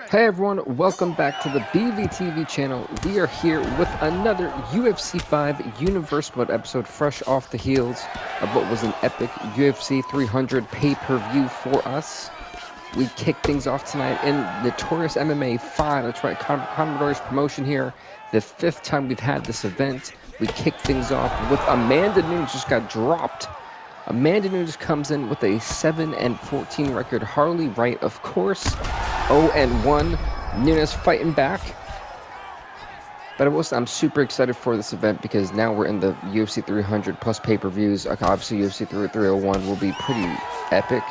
Hey everyone, welcome back to the BVTV channel. We are here with another UFC 5 Universe Mode episode fresh off the heels of what was an epic UFC 300 pay-per-view for us. We kick things off tonight in Notorious MMA 5. That's right, Commodore's promotion here. The fifth time we've had this event. We kick things off with Amanda Nunes just got dropped. Amanda Nunes comes in with a 7-14 record. Harley Wright, of course, 0-1. Nunes fighting back. But I'm super excited for this event because now we're in the UFC 300 plus pay-per-views. Obviously, UFC 301 will be pretty epic.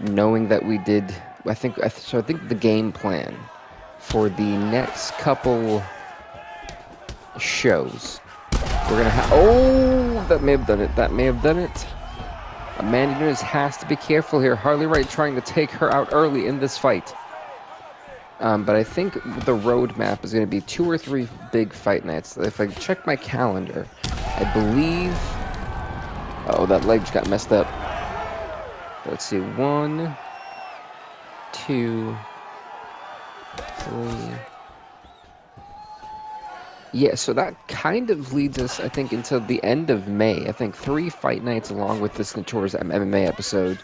Knowing that we did, I think the game plan for the next couple shows, we're gonna have. Oh, that may have done it. That may have done it. Amanda Nunes has to be careful here. Harley Wright trying to take her out early in this fight. But I think the roadmap is going to be 2 or 3 big fight nights. If I check my calendar, I believe. Oh, that leg just got messed up. Let's see. 1, 2, 3. Yeah, so that kind of leads us, I think, until the end of May. I think 3 fight nights along with this Notorious MMA episode,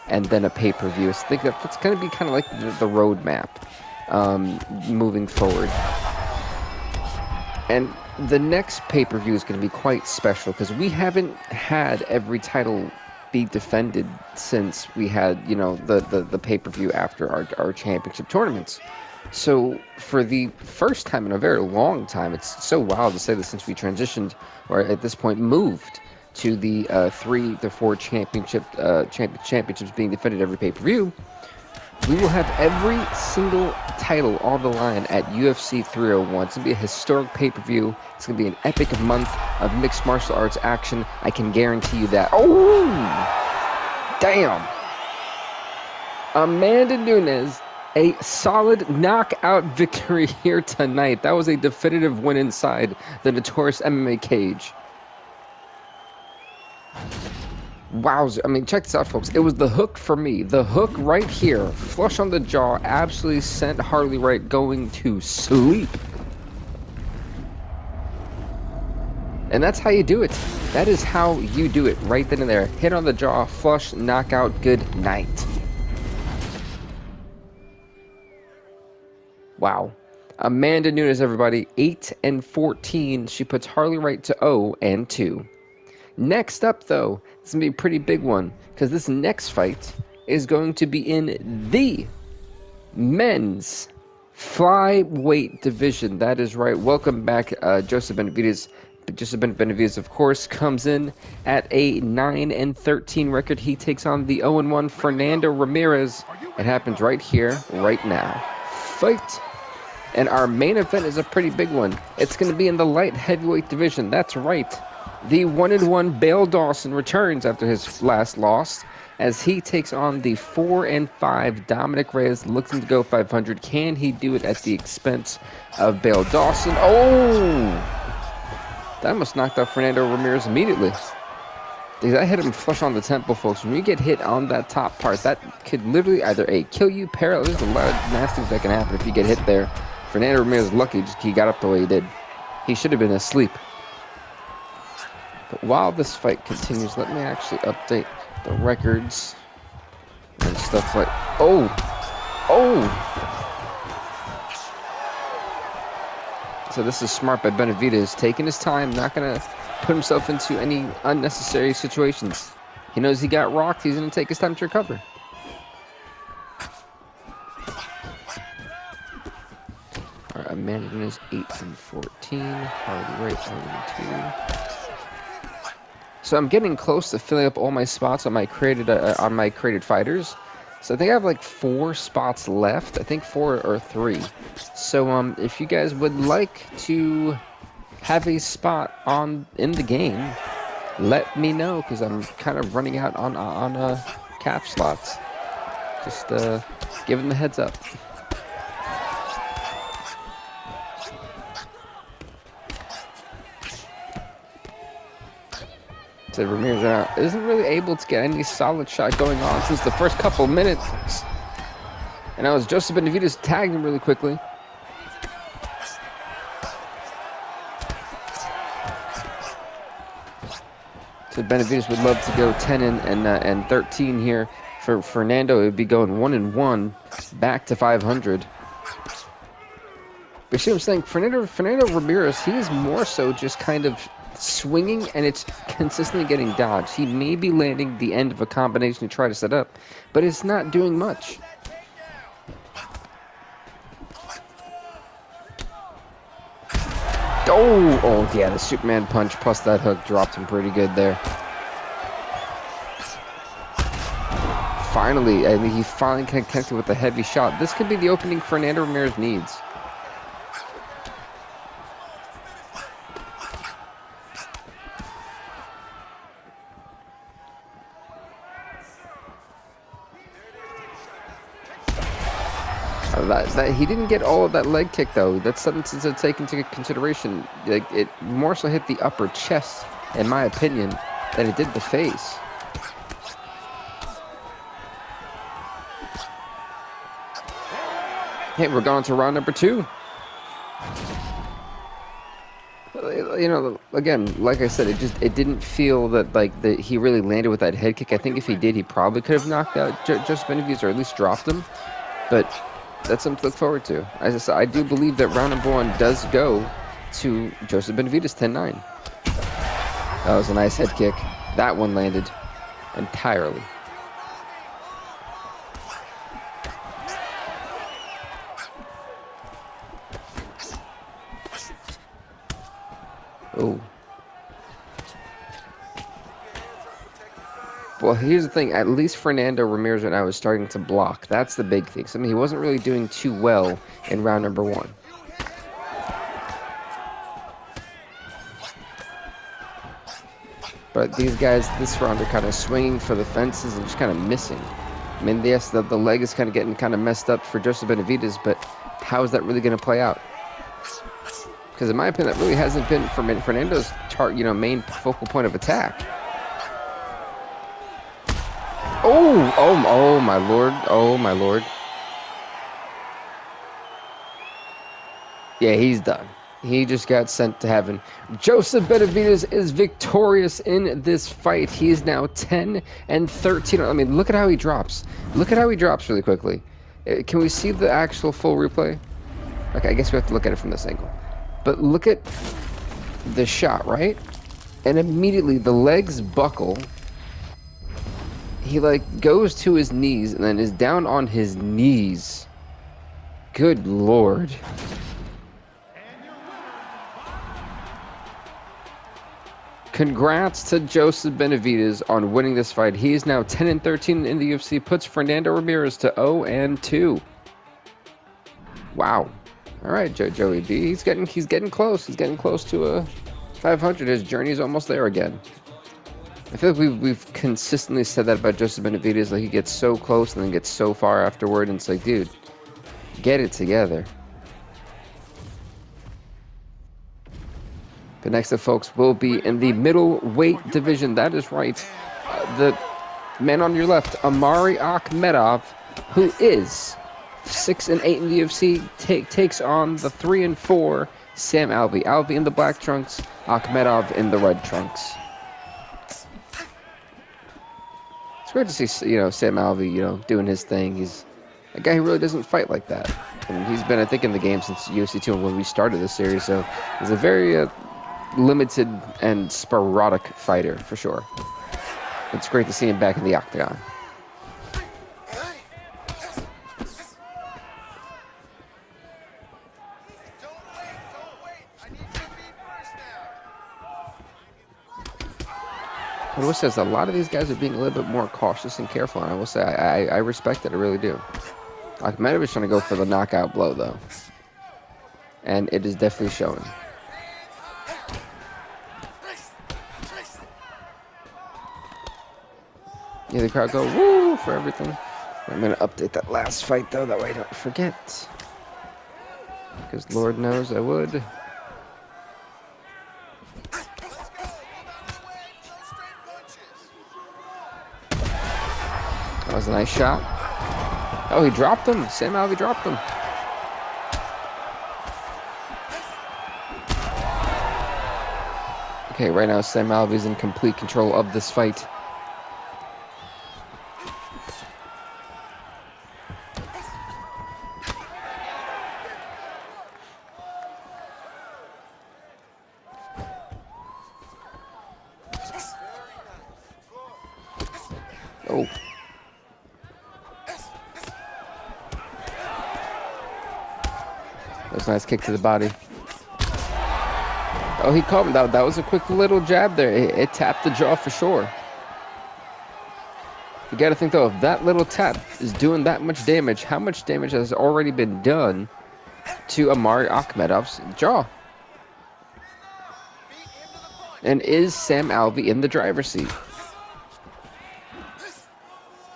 and then a pay-per-view. So I think that's going to be kind of like the roadmap moving forward. And the next pay-per-view is going to be quite special because we haven't had every title be defended since we had, the pay-per-view after our championship tournaments. So for the first time in a very long time, it's so wild to say this since we transitioned, or at this point moved to the 3 to 4 championships being defended every pay-per-view. We will have every single title on the line at UFC 301. It's going to be a historic pay-per-view. It's going to be an epic month of mixed martial arts action. I can guarantee you that. Oh! Damn! Amanda Nunes, a solid knockout victory here tonight. That was a definitive win inside the Notorious MMA cage. Wowzer. I mean, check this out, folks. It was the hook for me. The hook right here, flush on the jaw, absolutely sent Harley Wright going to sleep. And that's how you do it. That is how you do it right then and there. Hit on the jaw, flush, knockout, good night. Wow. Amanda Nunes, everybody, 8-14. She puts Harley Wright to 0-2. Next up, though, this is going to be a pretty big one because this next fight is going to be in the men's flyweight division. That is right. Welcome back, Joseph Benavidez. Joseph Benavidez, of course, comes in at a 9-13 record. He takes on the 0-1 Fernando Ramirez. It happens right here, right now. Fight. And our main event is a pretty big one. It's going to be in the light heavyweight division. That's right. The 1-1 Bael Dawson returns after his last loss as he takes on the 4-5 Dominick Reyes, looking to go 500. Can he do it at the expense of Bael Dawson? Oh! That almost knocked out Fernando Ramirez immediately. That hit him flush on the temple, folks. When you get hit on that top part, that could literally either kill you, paralyze. There's a lot of nasty things that can happen if you get hit there. Fernando Ramirez is lucky he got up the way he did. He should have been asleep. But while this fight continues, let me actually update the records and stuff like... Oh! So this is smart by Benavidez, taking his time, not going to put himself into any unnecessary situations. He knows he got rocked, he's going to take his time to recover. Alright, Amanda Nunes 8-14, Harley Wright 0-2. So I'm getting close to filling up all my spots on my created fighters. So I think I have like 4 spots left. I think 4 or 3. So if you guys would like to have a spot in the game, let me know because I'm kind of running out on cap slots. Just give them the heads up. Ramirez isn't really able to get any solid shot going on since the first couple minutes. And now as Joseph Benavidez tagged him really quickly. So Benavidez would love to go 10 and 13 here. For Fernando, it would be going 1-1 back to 500. But you see what I'm saying? Fernando Ramirez, he is more so just kind of swinging, and it's consistently getting dodged. He may be landing the end of a combination to try to set up, but it's not doing much. Oh yeah, the Superman punch plus that hook dropped him pretty good there. Finally, I think he finally connected with a heavy shot. This could be the opening Fernando Ramirez needs. That he didn't get all of that leg kick though. That's something to take into consideration. Like, it more so hit the upper chest, in my opinion, than it did the face. Hey, we're going to round number 2. You know, again, like I said, it didn't feel that he really landed with that head kick. I think if he did, he probably could have knocked out Joseph Benavidez, or at least dropped him. But that's something to look forward to. As I said, I do believe that round number 1 does go to Joseph Benavidez 10-9. That was a nice head kick. That one landed entirely. Oh. Well, here's the thing. At least Fernando Ramirez right now is starting to block. That's the big thing. So, I mean, he wasn't really doing too well in round number 1. But these guys this round are kind of swinging for the fences and just kind of missing. I mean, yes, the leg is kind of getting kind of messed up for Joseph Benavidez, but how is that really going to play out? Because in my opinion, that really hasn't been Fernando's main focal point of attack. Oh my lord. Oh my lord. Yeah, he's done. He just got sent to heaven. Joseph Benavidez is victorious in this fight. He is now 10 and 13. I mean, look at how he drops. Look at how he drops really quickly. Can we see the actual full replay? Okay, I guess we have to look at it from this angle. But look at the shot, right? And immediately the legs buckle. He goes to his knees and then is down on his knees. Good lord. Congrats to Joseph Benavidez on winning this fight. He is now 10 and 13 in the UFC, puts Fernando Ramirez to 0 and 2. Wow. All right, Joey B. He's getting close. He's getting close to 500. His journey's almost there again. I feel like we've consistently said that about Joseph Benavidez. Like, he gets so close and then gets so far afterward, and it's like, dude, get it together. The next up, folks, will be in the middleweight division. That is right. The man on your left, Amari Akhmedov, who is 6 and 8 in the UFC, takes on the 3 and 4 Sam Alvey. Alvey in the black trunks, Akhmedov in the red trunks. It's great to see, Sam Alvey, doing his thing. He's a guy who really doesn't fight like that, and he's been, I think, in the game since UFC 2 when we started this series. So he's a very limited and sporadic fighter for sure. It's great to see him back in the octagon. I will say, a lot of these guys are being a little bit more cautious and careful, and I will say I respect it. I really do. Akhmedov is trying to go for the knockout blow, though, and it is definitely showing. Yeah, the crowd go woo for everything. I'm gonna update that last fight though, that way I don't forget, because Lord knows I would. That was a nice shot. Oh, he dropped him. Sam Alvey dropped him. Okay, right now Sam Alvey's in complete control of this fight. Oh. That was a nice kick to the body. Oh, he caught him. That was a quick little jab there. It tapped the jaw for sure. You got to think, though, if that little tap is doing that much damage, how much damage has already been done to Amari Akhmedov's jaw? And is Sam Alvey in the driver's seat?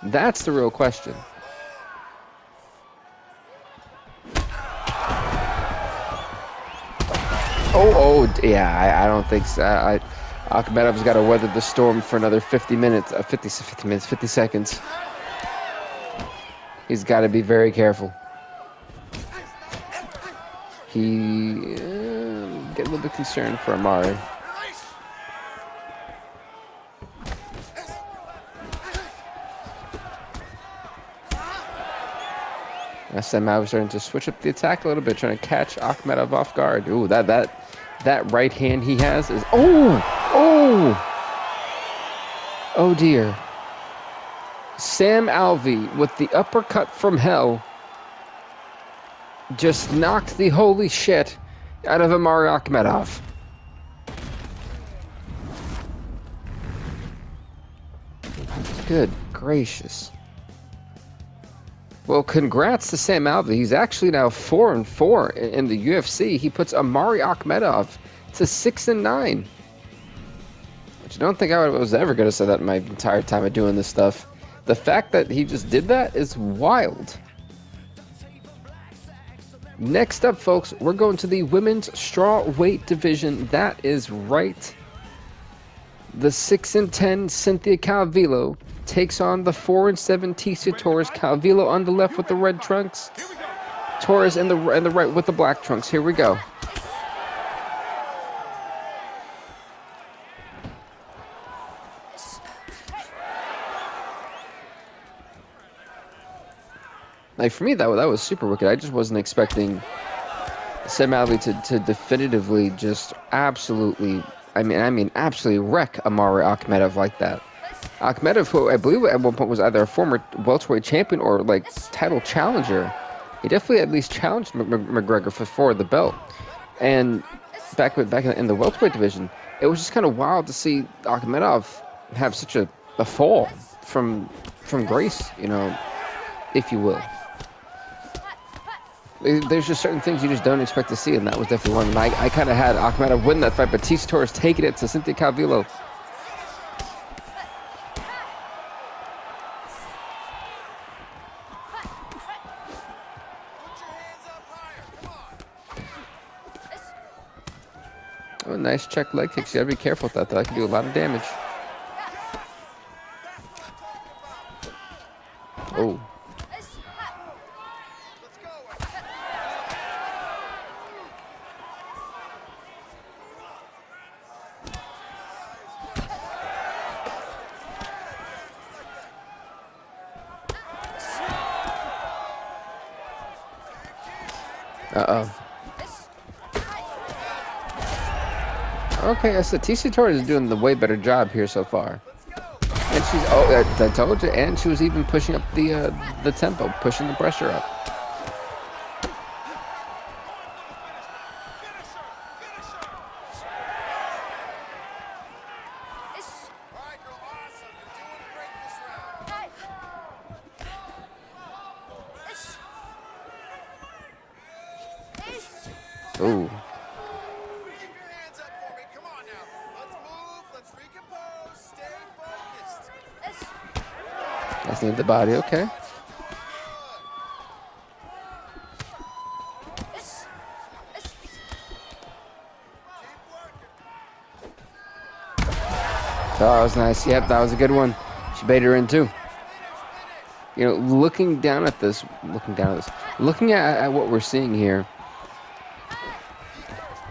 That's the real question. Oh, yeah, I don't think so. Akhmedov's got to weather the storm for another 50 seconds. He's got to be very careful. He get a little bit concerned for Amari. Sam Alvey starting to switch up the attack a little bit, trying to catch Akhmedov off guard. Ooh, that right hand he has is oh dear. Sam Alvey with the uppercut from hell just knocked the holy shit out of Amari Akhmedov. Good gracious. Well, congrats to Sam Alvey. He's actually now 4-4 in the UFC. He puts Amari Akhmedov to 6-9. Which I don't think I was ever going to say that in my entire time of doing this stuff. The fact that he just did that is wild. Next up, folks, we're going to the women's strawweight division. That is right. The 6-10 Cynthia Calvillo takes on the 4-7 Tecia Torres. Calvillo on the left with the red trunks. Torres in the right with the black trunks. Here we go. Like, for me, that was super wicked. I just wasn't expecting Sam Alvey to definitively just absolutely, I mean, absolutely wreck Amari Akhmedov like that. Akhmedov, who I believe at one point was either a former welterweight champion or like title challenger, he definitely at least challenged McGregor for the belt. And back in the welterweight division, it was just kind of wild to see Akhmedov have such a fall from grace, you know, if you will. There's just certain things you just don't expect to see, and that was definitely one. And I kind of had Akhmedov win that fight, but Tecia Torres taking it to Cynthia Calvillo. Oh, nice check leg kicks. You gotta be careful with that, though. That can do a lot of damage. Oh. Uh-oh. Okay, I said Tecia Torres is doing the way better job here so far. And she's, I told you, and she was even pushing up the tempo, pushing the pressure up. Ooh. That's near the body, okay. Oh, that was nice. Yep, that was a good one. She baited her in too. You know, looking at what we're seeing here,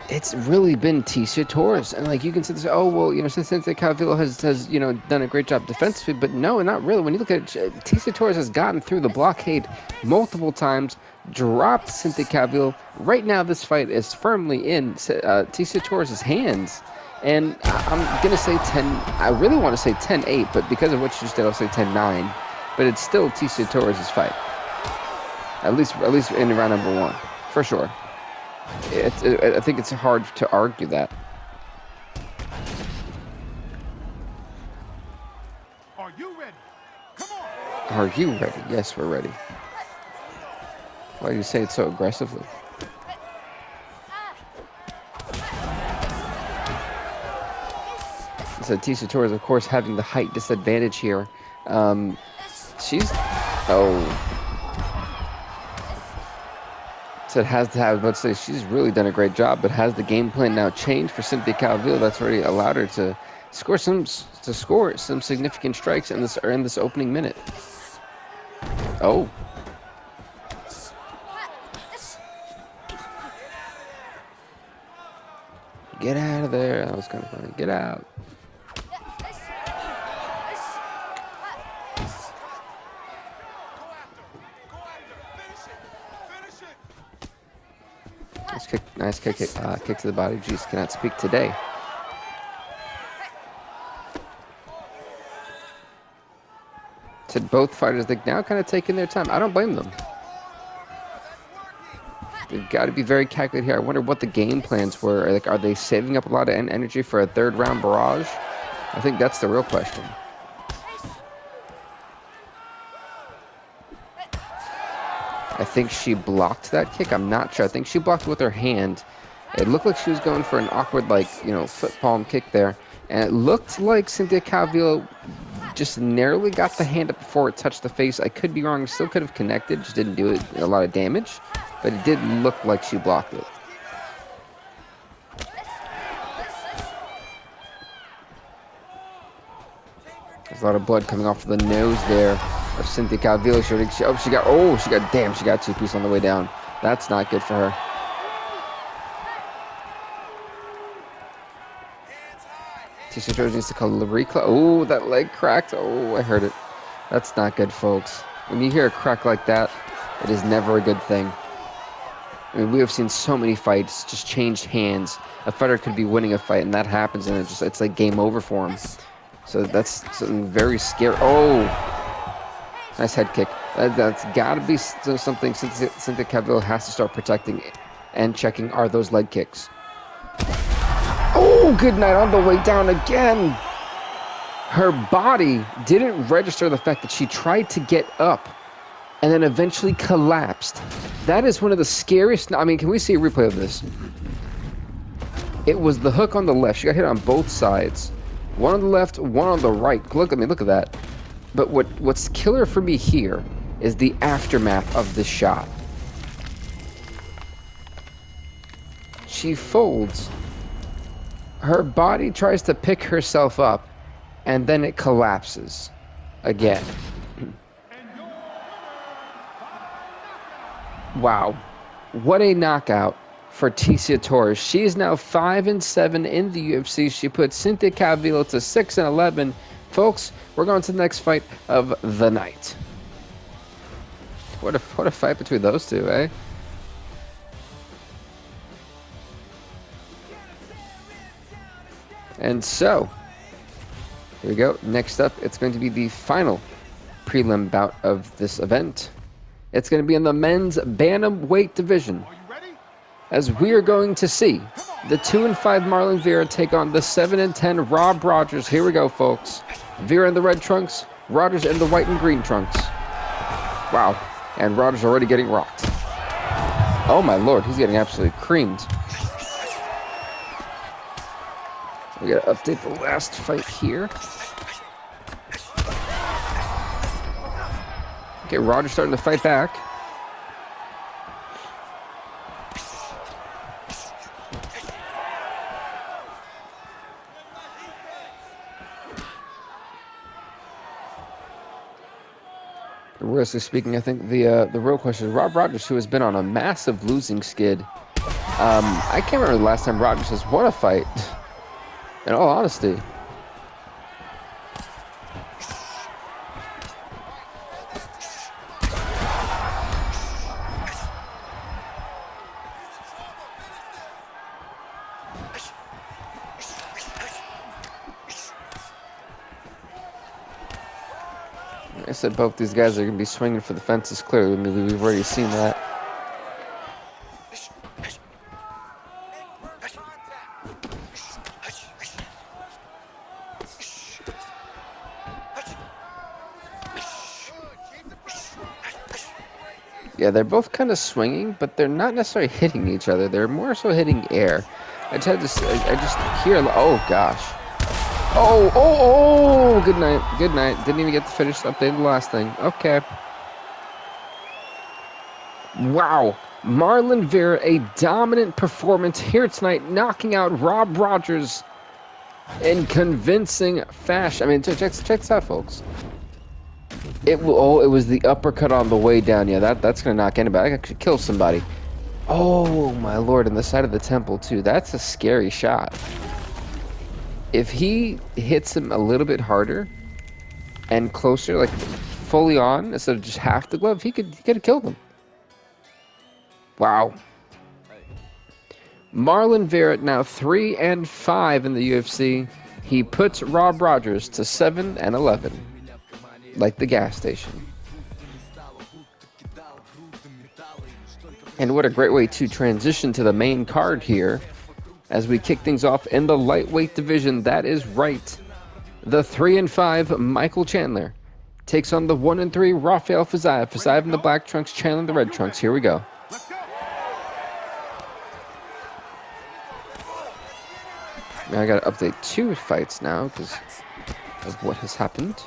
it's really been Tisha Torres, and like you can say, oh well, you know, since Cynthia Calvillo has you know done a great job defensively, but no, not really. When you look at it, Tisha Torres has gotten through the blockade multiple times, dropped Cynthia Calvillo. Right now, this fight is firmly in Tisha Torres' hands, and I'm gonna say 10. I really want to say 10-8, but because of what you just did, I'll say 10-9. But it's still Tisha Torres' fight, at least in round number 1, for sure. I think it's hard to argue that. Are you ready? Come on. Are you ready? Yes, we're ready. Why do you say it so aggressively? So Tisha Torres, of course, having the height disadvantage here. She's... Oh... So it has to have, let's say, she's really done a great job, but has the game plan now changed for Cynthia Calvillo? That's already allowed her to score some significant strikes in this opening minute. Oh. Get out of there. That was kind of funny. Get out. Nice kick to the body. Jeez, cannot speak today. So both fighters, they're now kind of taking their time. I don't blame them. They've got to be very calculated here. I wonder what the game plans were. Like, are they saving up a lot of energy for a third round barrage? I think that's the real question. I think she blocked that kick. I'm not sure. I think she blocked with her hand. It looked like she was going for an awkward, like, you know, foot palm kick there. And it looked like Cynthia Calvillo just narrowly got the hand up before it touched the face. I could be wrong. Still could have connected. Just didn't do it a lot of damage. But it did look like she blocked it. There's a lot of blood coming off the nose there of Cynthia Calvillo. She got two-piece on the way down. That's not good for her. Tisha Torres needs to call Laricla. Oh, that leg cracked. Oh, I heard it. That's not good, folks. When you hear a crack like that, it is never a good thing. I mean, we have seen so many fights just change hands. A fighter could be winning a fight, and that happens, and it's like game over for him. So that's something very scary. Oh, nice head kick. That's got to be something Cynthia Calvillo has to start protecting and checking are those leg kicks. Oh, good night on the way down again. Her body didn't register the fact that she tried to get up and then eventually collapsed. That is one of the scariest. I mean, can we see a replay of this? It was the hook on the left. She got hit on both sides. One on the left, one on the right. Look at that. But what's killer for me here is the aftermath of this shot. She folds. Her body tries to pick herself up, and then it collapses again. Wow. What a knockout for Tisha Torres. She is now 5-7 in the UFC. She put Cynthia Calvillo to 6-11. Folks, we're going to the next fight of the night. What a fight between those two, eh? And so, here we go. Next up, it's going to be the final prelim bout of this event. It's going to be in the men's bantamweight division, as we are going to see the 2-5 Marlon Vera take on the 7-10 Rob Rogers. Here we go, folks. Vera in the red trunks, Rogers in the white and green trunks. Wow, and Rogers already getting rocked. Oh my lord, he's getting absolutely creamed. We gotta update the last fight here. Okay, Rogers starting to fight back. realistically speaking, I think the real question is Rob Rogers, who has been on a massive losing skid. I can't remember the last time Rogers has won a fight. In all honesty. Like I said, both these guys are going to be swinging for the fences clearly. Maybe we've already seen that. Yeah, they're both kind of swinging, but they're not necessarily hitting each other. They're more so hitting air. I just hear, oh gosh. Oh, good night. Good night. Didn't even get to finish updating the last thing. Okay. Wow. Marlon Vera, a dominant performance here tonight, knocking out Rob Rogers in convincing fashion. I mean, check this out, folks. It was the uppercut on the way down. Yeah, that's gonna knock anybody. That could kill somebody. Oh my lord, on the side of the temple too. That's a scary shot. If he hits him a little bit harder and closer, like fully on instead of just half the glove, he could have killed him. Wow. Marlon Vera now 3-5 in the UFC. He puts Rob Rogers to 7-11. Like the gas station. And what a great way to transition to the main card here as we kick things off in the lightweight division. That is right. The 3-5 Michael Chandler takes on the 1-3 Rafael Fiziev. Fiziev in the black trunks, Chandler in the red trunks. Here we go. Now I gotta update 2 fights now because of what has happened.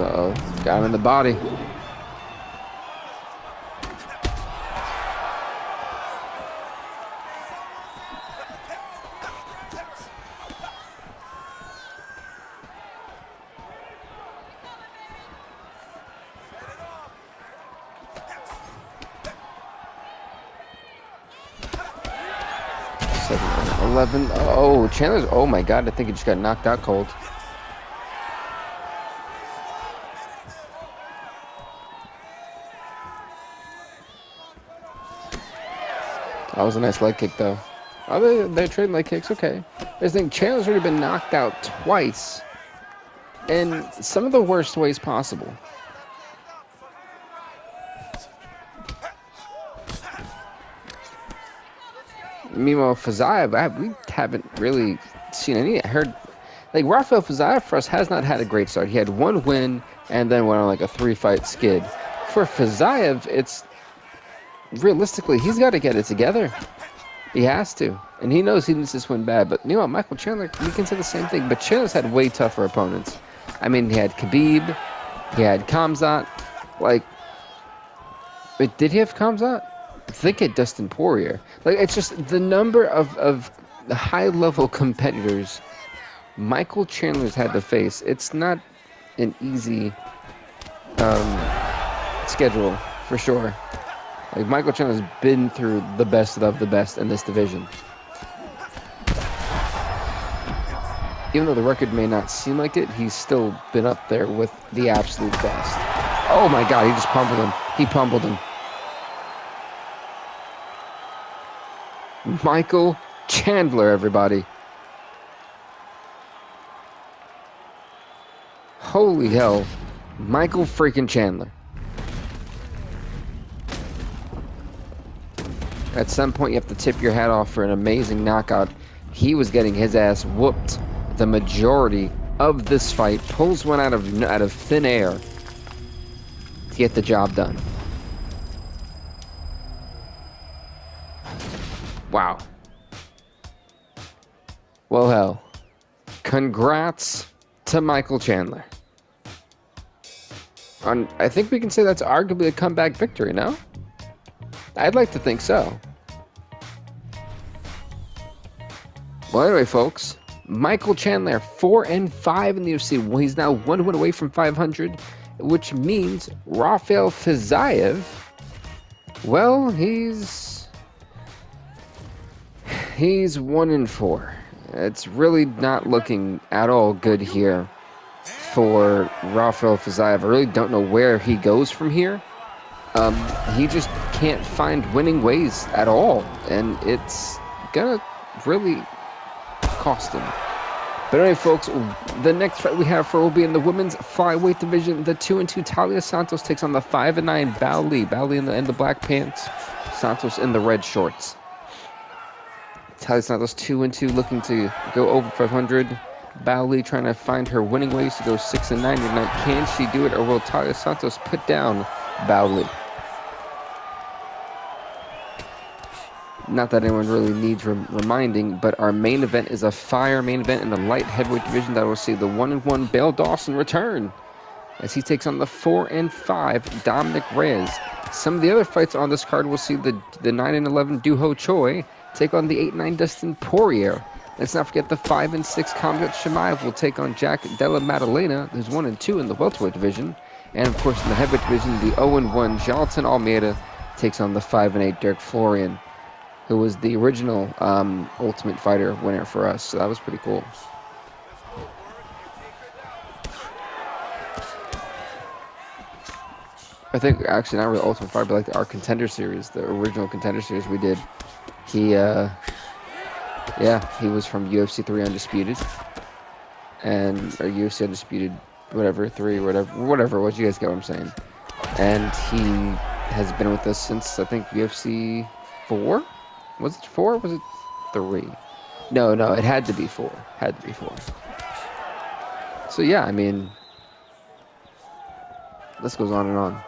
Uh-oh, got him in the body. Seven, 11. Oh, Chandler's. Oh my God! I think he just got knocked out cold. That was a nice leg kick, though. Oh, they're trading leg kicks. Okay. I think Chandler's already been knocked out twice, in some of the worst ways possible. Meanwhile, Fiziev, we haven't really seen any. I heard, like, Rafael Fiziev for us has not had a great start. He had 1 win and then went on like a 3-fight skid. For Fiziev, it's realistically, he's got to get it together. He has to. And he knows he needs this win bad. But meanwhile, Michael Chandler, we can say the same thing. But Chandler's had way tougher opponents. I mean, he had Khabib. He had Khamzat. Like, wait, did he have Khamzat? I think he had Dustin Poirier. Like, it's just the number of high-level competitors Michael Chandler's had to face. It's not an easy schedule, for sure. Like, Michael Chandler's been through the best of the best in this division. Even though the record may not seem like it, he's still been up there with the absolute best. Oh my God, he just pummeled him. He pummeled him. Michael Chandler, everybody. Holy hell. Michael freaking Chandler. At some point, you have to tip your hat off for an amazing knockout. He was getting his ass whooped the majority of this fight. Pulls one out of thin air to get the job done. Wow. Well, hell. Congrats to Michael Chandler. I think we can say that's arguably a comeback victory, no? I'd like to think so. Well, anyway, folks, Michael Chandler, 4-5 in the UFC. Well, he's now 1 win away from 500, which means Rafael Fiziev, well, he's 1-4. It's really not looking at all good here for Rafael Fiziev. I really don't know where he goes from here. He just can't find winning ways at all, and it's gonna really cost him. But anyway, folks, the next fight we have for will be in the women's flyweight division. The 2-2 Talia Santos takes on the 5-9 Bael Lee. Bael Lee in the black pants, Santos in the red shorts. Talia Santos 2-2, looking to go over 500. Bael Lee trying to find her winning ways to go 6-9 tonight. Can she do it, or will Talia Santos put down Bael Lee? Not that anyone really needs reminding, but our main event is a fire main event in the light heavyweight division that will see the 1-1 Bael Dawson return as he takes on the 4-5 Dominick Reyes. Some of the other fights on this card will see the 9-11 Doo-Ho Choi take on the 8-9 Dustin Poirier. Let's not forget the 5-6 Khamzat Chimaev will take on Jack Della Maddalena, who's 1-2 in the welterweight division. And of course in the heavyweight division, the 0-1 Jailton Almeida takes on the 5-8 Derek Florian, who was the original Ultimate Fighter winner for us. So that was pretty cool. I think, actually, not really Ultimate Fighter, but like our Contender Series, the original Contender Series we did. He, yeah, he was from UFC 3 Undisputed. Or UFC Undisputed, whatever, 3, whatever it was. You guys get what I'm saying. And he has been with us since, I think, UFC 4? Was it 4 or was it 3? No, it had to be 4. So yeah, I mean, this goes on and on.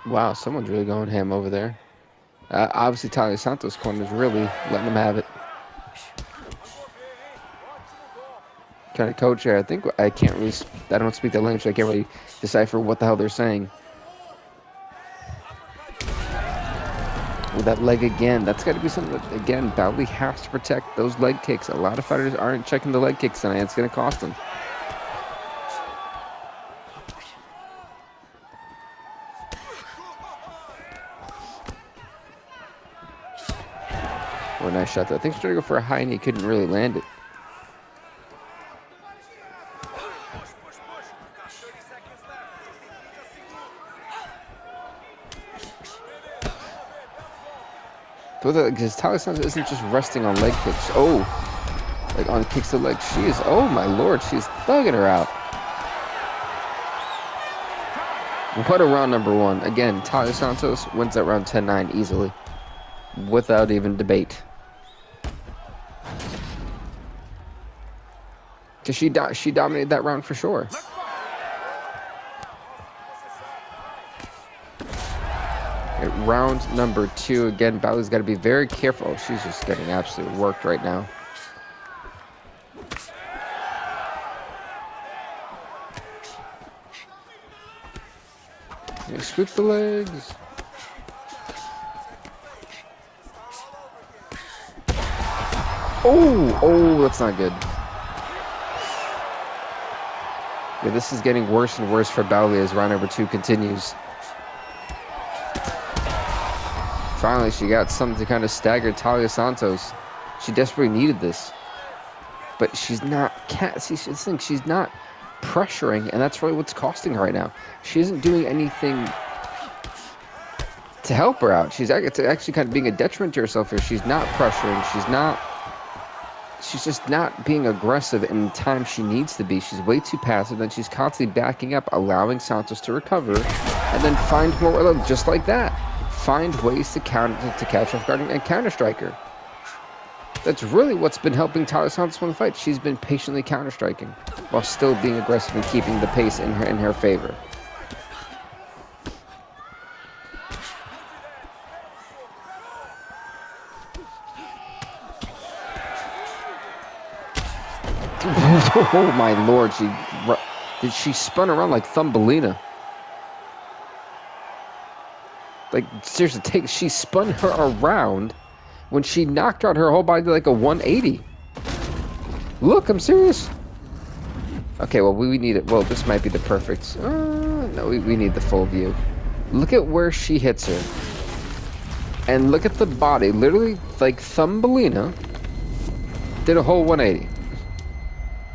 Wow, someone's really going ham over there. Obviously, Talia Santos' corner is really letting him have it. Kind of coach here. I think I can't really. I don't speak that language, so I can't really decipher what the hell they're saying. With that leg again, that's got to be something that, again, Bael Lee has to protect those leg kicks. A lot of fighters aren't checking the leg kicks tonight. It's going to cost them. Oh, nice shot though. I think she's trying to go for a high and he couldn't really land it. Because Talia Santos isn't just resting on leg kicks. Oh, like on kicks to leg. She is, oh my lord, she's thugging her out. What a round number 1. Again, Talia Santos wins that round 10-9 easily. Without even debate. Because she dominated that round for sure. Round number 2. Again, Bael Lee's got to be very careful. Oh, she's just getting absolutely worked right now. Sweep the legs. Oh, that's not good. Yeah, this is getting worse and worse for Bael Lee as round number 2 continues. Finally, she got something to kind of stagger Talia Santos. She desperately needed this. But she's not... she's not pressuring, and that's really what's costing her right now. She isn't doing anything to help her out. It's actually kind of being a detriment to herself here. She's not pressuring. She's just not being aggressive in the time she needs to be. She's way too passive, and she's constantly backing up, allowing Santos to recover, and then find more, just like that. Find ways to catch off guard and counter-strike her. That's really what's been helping Talia Santos win the fight. She's been patiently counter-striking while still being aggressive and keeping the pace in her favor. Oh my lord, she spun around like Thumbelina. Like, seriously, she spun her around when she knocked out her whole body to like a 180. Look, I'm serious. Okay, well, we need it. Well, this might be the perfect. No, we need the full view. Look at where she hits her. And look at the body. Literally, like Thumbelina did a whole 180.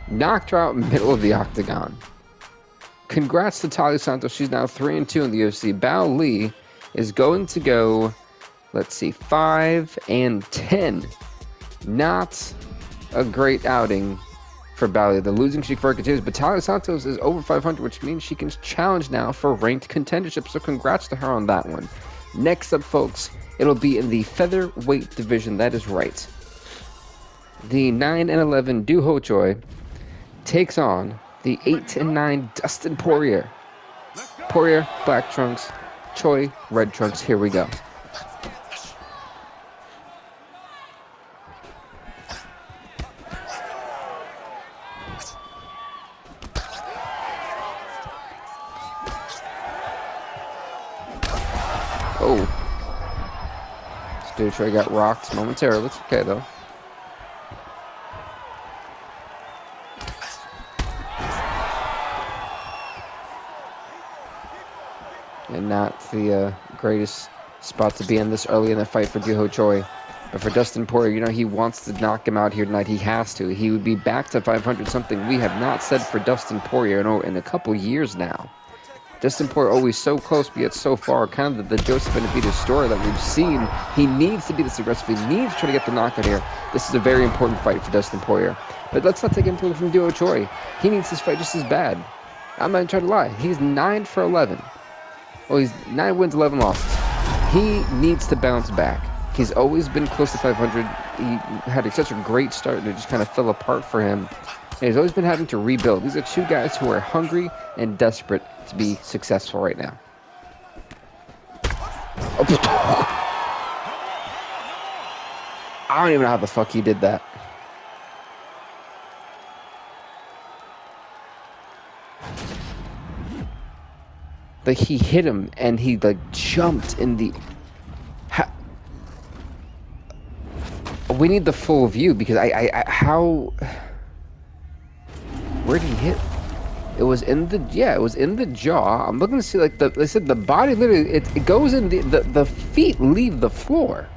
Knocked her out in the middle of the octagon. Congrats to Talia Santos. She's now 3-2 in the UFC. Bao Lee is going to go, let's see, 5-10. Not a great outing for Bao Lee. The losing streak for her continues, but Talia Santos is over 500, which means she can challenge now for ranked contendership. So congrats to her on that one. Next up, folks, it'll be in the featherweight division. That is right. The 9-11 Du Ho Choi takes on the 8-9 Dustin Poirier. Poirier, black trunks. Choi, red trunks. Here we go. Oh. This dude Choi got rocked momentarily. It's okay, though. And not the greatest spot to be in this early in the fight for Du Ho Choi. But for Dustin Poirier, you know, he wants to knock him out here tonight. He has to. He would be back to 500, something we have not said for Dustin Poirier in a couple years now. Dustin Poirier always so close, but yet so far. Kind of the Joseph Benavidez story that we've seen. He needs to be this aggressive. He needs to try to get the knockout here. This is a very important fight for Dustin Poirier. But let's not take anything from Du Ho Choi. He needs this fight just as bad. I'm not trying to lie. He's 9-11. Well, he's 9 wins, 11 losses. He needs to bounce back. He's always been close to 500. He had such a great start, and it just kind of fell apart for him. And he's always been having to rebuild. These are two guys who are hungry and desperate to be successful right now. I don't even know how the fuck he did that. Like, he hit him and he like jumped in the we need the full view because how where did he hit? It was in the it was in the jaw. I'm looking to see, like, they said the body literally it goes in the feet leave the floor.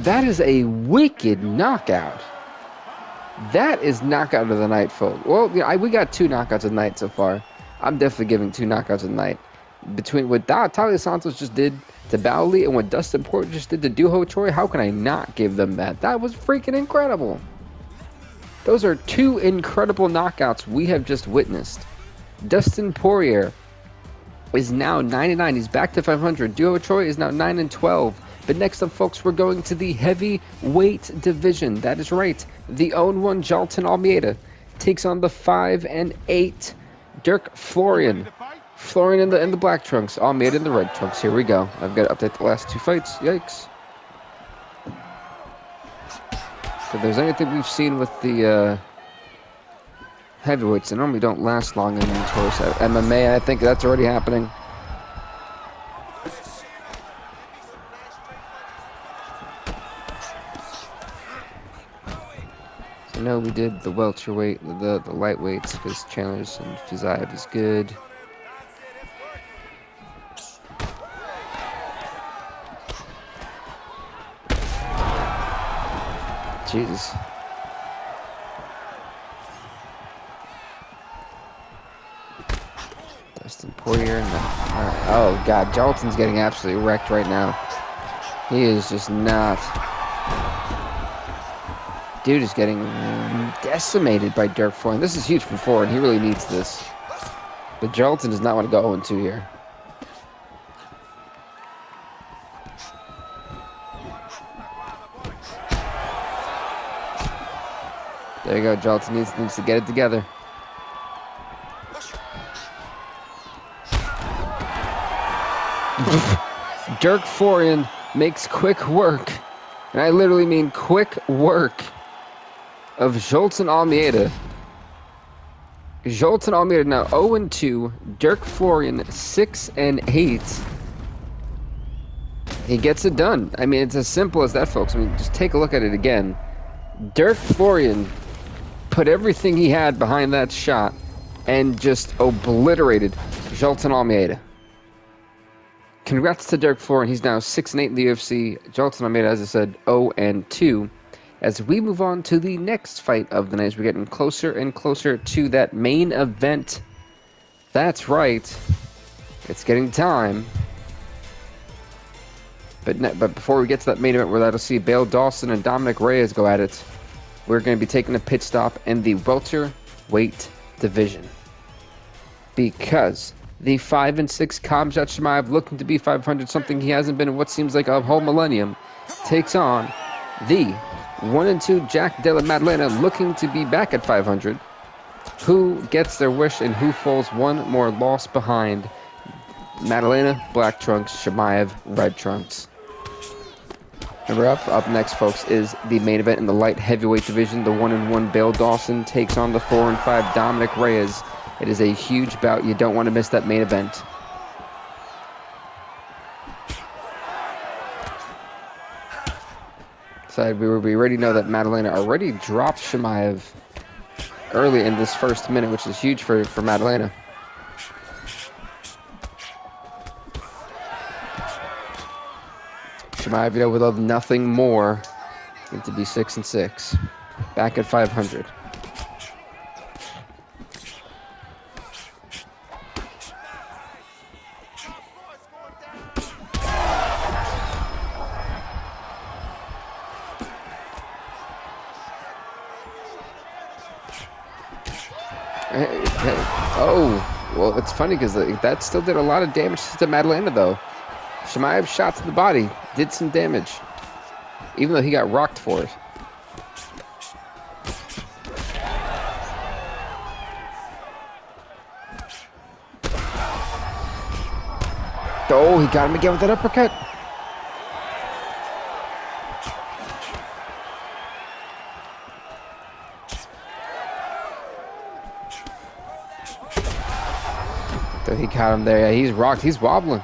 That is a wicked knockout. That is knockout of the night, folks. Well, you know, we got 2 knockouts of the night so far. I'm definitely giving 2 knockouts of the night. Between what Talia Santos just did to Bao Lee and what Dustin Poirier just did to Du Ho Choi, how can I not give them that? That was freaking incredible. Those are 2 incredible knockouts we have just witnessed. Dustin Poirier is now 9-9. He's back to 500. Du Ho Choi is now 9-12. But next up, folks, we're going to the heavyweight division. That is right. The own one, Jailton Almeida, takes on the 5-8 Dirk Florian. Florian in the black trunks, Almeida in the red trunks. Here we go. I've got to update the last 2 fights. Yikes. If there's anything we've seen with the heavyweights, they normally don't last long in Notorious MMA. I think that's already happening. No, we did the welterweight, the lightweights, because Chandler's and Fizaev is good. Jesus. Dustin Poirier and oh god, Jailton's getting absolutely wrecked right now. He is just not. Dude is getting decimated by Dirk Florian. This is huge for Florian. He really needs this. But Jailton does not want to go 0-2 here. There you go. Jailton needs to get it together. Dirk Florian makes quick work And I literally mean quick work of Jolton Almeida. Jolton Almeida now 0-2. Dirk Florian 6-8. He gets it done. I mean, it's as simple as that, folks. I mean, just take a look at it again. Dirk Florian put everything he had behind that shot and just obliterated Jolton Almeida. Congrats to Dirk Florian. He's now 6-8 in the UFC. Jolton Almeida, as I said, 0-2. As we move on to the next fight of the night, we're getting closer and closer to that main event. That's right. It's getting time. But before we get to that main event where that'll see Bael Dawson and Dominick Reyes go at it, we're going to be taking a pit stop in the welterweight division. Because the 5-6 Khamzat Chimaev, looking to be 500, something he hasn't been in what seems like a whole millennium, takes on the 1-2 Jack Della Maddalena, looking to be back at 500. Who gets their wish and who falls one more loss behind? Maddalena, black trunks, Chimaev, red trunks. And we're up next, folks, is the main event in the light heavyweight division. The 1-1 Bael Dawson takes on the 4-5 Dominick Reyes. It is a huge bout. You don't want to miss that main event. So we already know that Maddalena already dropped Chimaev early in this first minute, which is huge for Maddalena. Chimaev, would love nothing more than to be 6-6. Back at 500. Oh, well, it's funny because that still did a lot of damage to Maddalena, though. Chimaev's shot to the body did some damage, even though he got rocked for it. Oh, he got him again with that uppercut. So he got him there. Yeah, he's rocked. He's wobbling.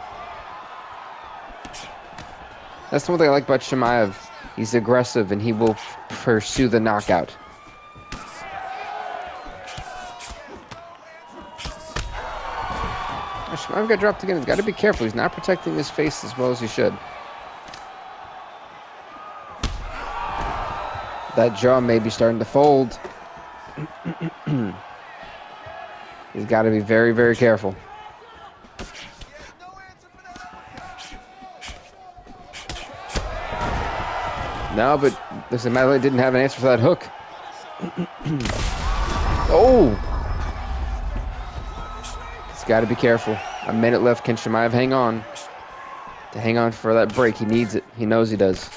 That's the one thing I like about Chimaev. He's aggressive and he will pursue the knockout. Chimaev got dropped again. He's got to be careful. He's not protecting his face as well as he should. That jaw may be starting to fold. He's got to be very, very careful. No, but listen, Maddalena didn't have an answer for that hook. Oh! He's got to be careful. A minute left. Can Chimaev hang on? To hang on for that break. He needs it. He knows he does.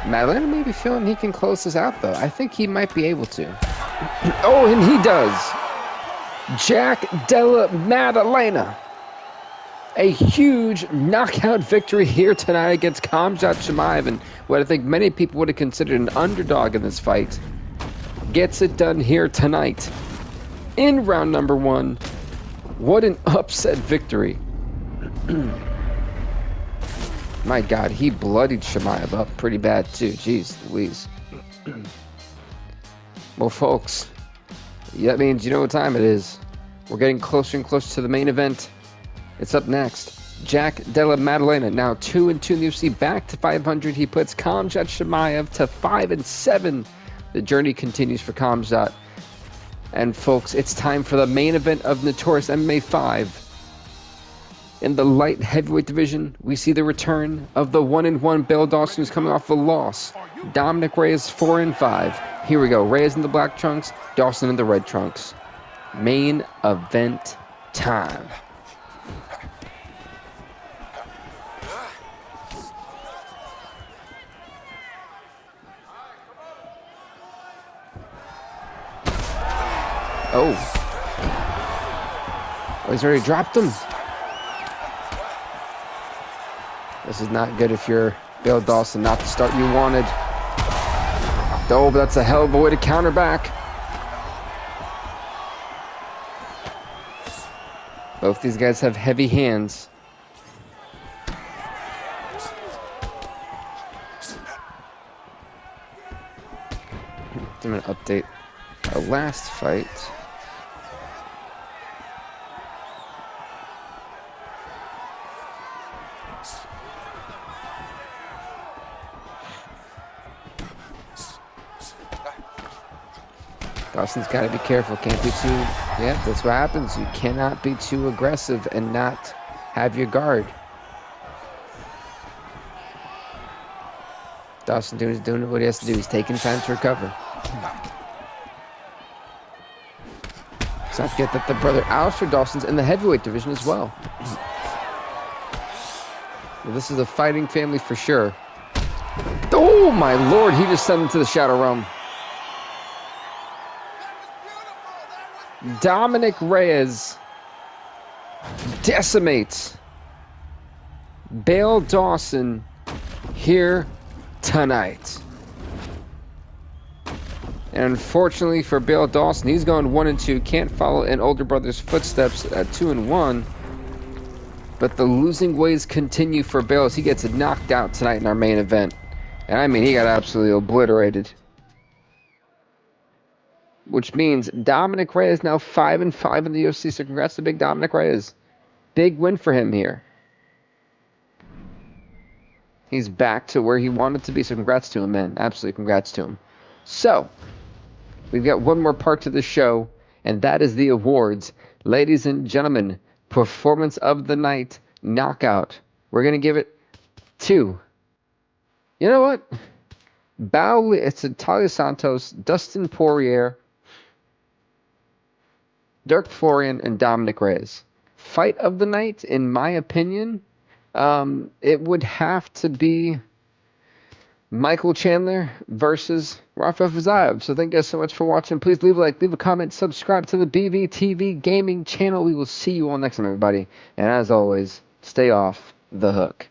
Maddalena may be feeling he can close this out, though. I think he might be able to. Oh, and he does. Jack Della Maddalena. A huge knockout victory here tonight against Khamzat Chimaev, and what I think many people would have considered an underdog in this fight. Gets it done here tonight in round number 1. What an upset victory. My God, he bloodied Chimaev up pretty bad too. Jeez Louise. Well, folks, that means you know what time it is. We're getting closer and closer to the main event. It's up next. Jack Della Maddalena, now 2-2 in the UFC, back to 500. He puts Khamzat Chimaev to 5-7. The journey continues for Khamzat. And folks, it's time for the main event of Notorious MMA 5. In the light heavyweight division, we see the return of the 1-1 Bael Dawson, who's coming off a loss. Dominick Reyes 4-5. Here we go. Reyes in the black trunks, Dawson in the red trunks. Main event time. Oh, he's already dropped him. This is not good if you're Bael Dawson, not the start you wanted. Oh, but that's a hell of a way to counter back. Both these guys have heavy hands. I'm going to update our last fight. Dawson's got to be careful. Can't be too... Yeah, that's what happens. You cannot be too aggressive and not have your guard. Dawson doing what he has to do. He's taking time to recover. Let's not forget that the brother Alistair Dawson's in the heavyweight division as well. Well, this is a fighting family for sure. Oh my lord, he just sent him to the Shadow Realm. Dominick Reyes decimates Bael Dawson here tonight. And unfortunately for Bael Dawson, he's going 1-2. Can't follow in older brother's footsteps at 2-1. But the losing ways continue for Bael as he gets knocked out tonight in our main event. And I mean, he got absolutely obliterated. Which means Dominick Reyes now 5-5 in the UFC. So congrats to big Dominick Reyes. Big win for him here. He's back to where he wanted to be. So congrats to him, man. Absolutely congrats to him. So, we've got one more part to the show. And that is the awards. Ladies and gentlemen, performance of the night, knockout. We're going to give it to... You know what? It's Talia Santos, Dustin Poirier, Dirk Florian, and Dominick Reyes. Fight of the night, in my opinion, it would have to be Michael Chandler versus Rafael Fiziev. So thank you guys so much for watching. Please leave a like, leave a comment, subscribe to the BVTV gaming channel. We will see you all next time, everybody. And as always, stay off the hook.